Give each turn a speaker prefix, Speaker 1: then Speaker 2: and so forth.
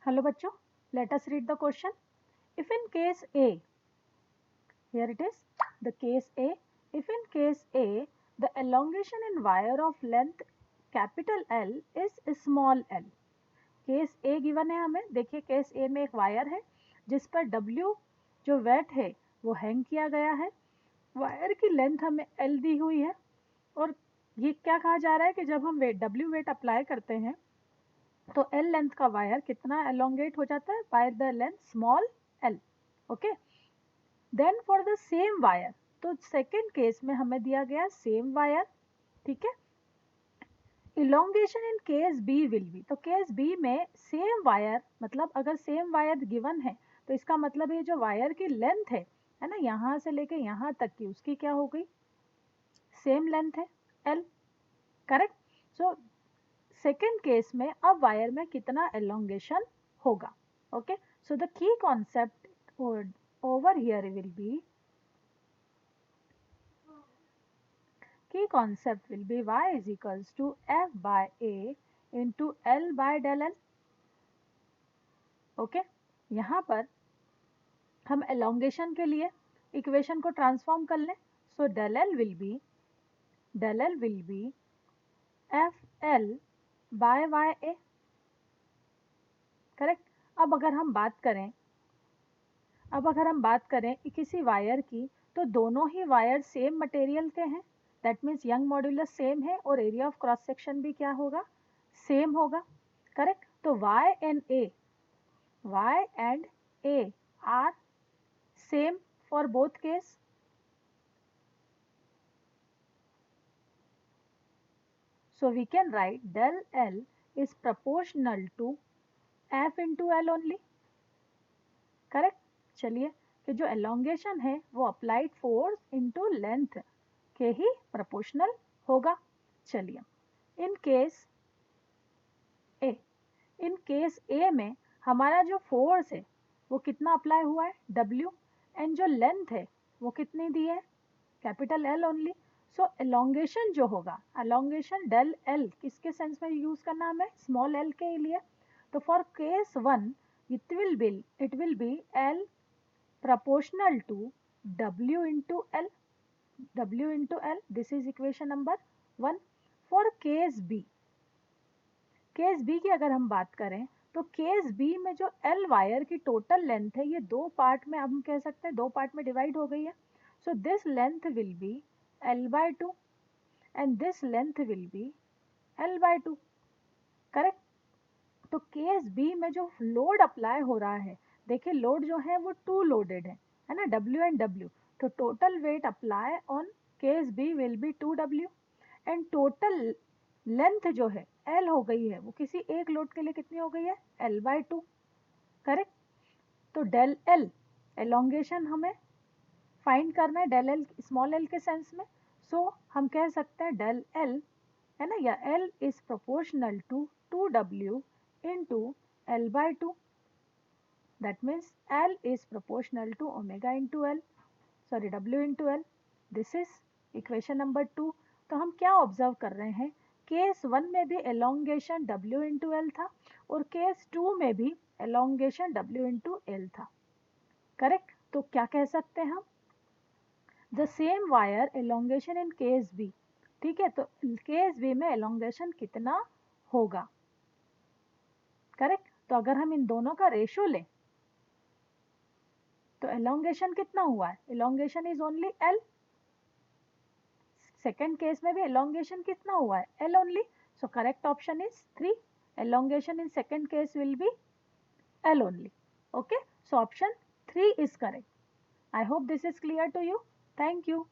Speaker 1: Hello bachcho, let us read the question. If in case A, here it is, the case A, if in case A, the elongation in wire of length capital L is small l. Case A given है हमें, देखिए case ए में एक wire है जिस पर W जो wait है वो हैंग किया गया है, वायर की लेंथ हमें L दी हुई है और ये क्या कहा जा रहा है कि जब हम W वेट अप्लाई करते हैं तो L लेंथ का वायर कितना एलोंगेट हो जाता है, by the length small l. Okay, then for the same wire, तो सेकेंड केस में हमें दिया गया सेम वायर, ठीक है. Elongation in case B will be, तो केस बी में सेम वायर, मतलब अगर सेम वायर गिवन है तो इसका मतलब ये जो वायर की लेंथ है ना, यहाँ से लेके यहाँ तक की, उसकी क्या हो गई, सेम लेंथ है L. Correct. So second case में अब वायर में कितना एलोंगेशन होगा. Okay, so the key concept over here will be, key concept will be y is equals to f by a into L by del L. Okay, यहाँ पर हम elongation के लिए इक्वेशन को ट्रांसफॉर्म कर लें. So del L will be F L by Y A. Correct. अब अगर हम बात करें किसी वायर की, तो दोनों ही वायर सेम मटेरियल के हैं, that means young modulus same है और एरिया ऑफ क्रॉस सेक्शन भी क्या होगा, सेम होगा. करेक्ट. तो y and a are same for both case. So we can write del L is proportional to f into L only. Correct. चलिए, कि जो एलोंगेशन है वो अप्लाइड फोर्स इनटू लेंथ के ही प्रोपोर्शनल होगा. चलिए, इन केस ए में हमारा जो फोर्स है वो कितना अप्लाई हुआ है, W, एंड जो लेंथ है वो कितनी दी है, कैपिटल L ओनली. सो एलोंगेशन जो होगा, एलोंगेशन डेल L किसके सेंस में यूज करना हमें, स्मॉल l के लिए. तो for case 1 it will be L proportional to W into L. This is equation number 1. For case B की अगर हम बात करें तो केस बी में जो L वायर की टोटल लेंथ है ये दो पार्ट में, हम कह सकते हैं दो पार्ट में डिवाइड हो गई है. So this length will be L/2 and this length will be L/2. Correct. तो केस बी में जो लोड अप्लाई हो रहा है, देखिए लोड जो है वो 2 लोडेड है ना, W एंड W. तो total weight apply on case B will be 2W and total length जो है L हो गई है वो किसी एक लोड के लिए कितनी हो गई है, L/2. करेक्ट. तो डेल L एलोंगेशन हमें फाइंड करना है, डेल L स्मॉल l के सेंस में. सो हम कह सकते हैं डेल L है ना, या L is proportional to 2W into L/2. That means L is proportional to omega into L, sorry W into L. This is equation number 2. तो हम क्या ऑब्जर्व कर रहे हैं, केस 1 में भी एलोंगेशन W into L था और केस 2 में भी एलोंगेशन W into L था. करेक्ट. तो क्या कह सकते हैं हम, the same wire elongation in case B. ठीक है, तो केस बी में एलोंगेशन कितना होगा. करेक्ट. तो अगर हम इन दोनों का रेशियो लें तो एलोंगेशन कितना हुआ है, elongation is only L. Second case में भी एलोंगेशन कितना हुआ है, L only. So correct option is 3. Elongation in second case will be L only. Okay, so option 3 is correct. I hope this is clear to you. Thank you.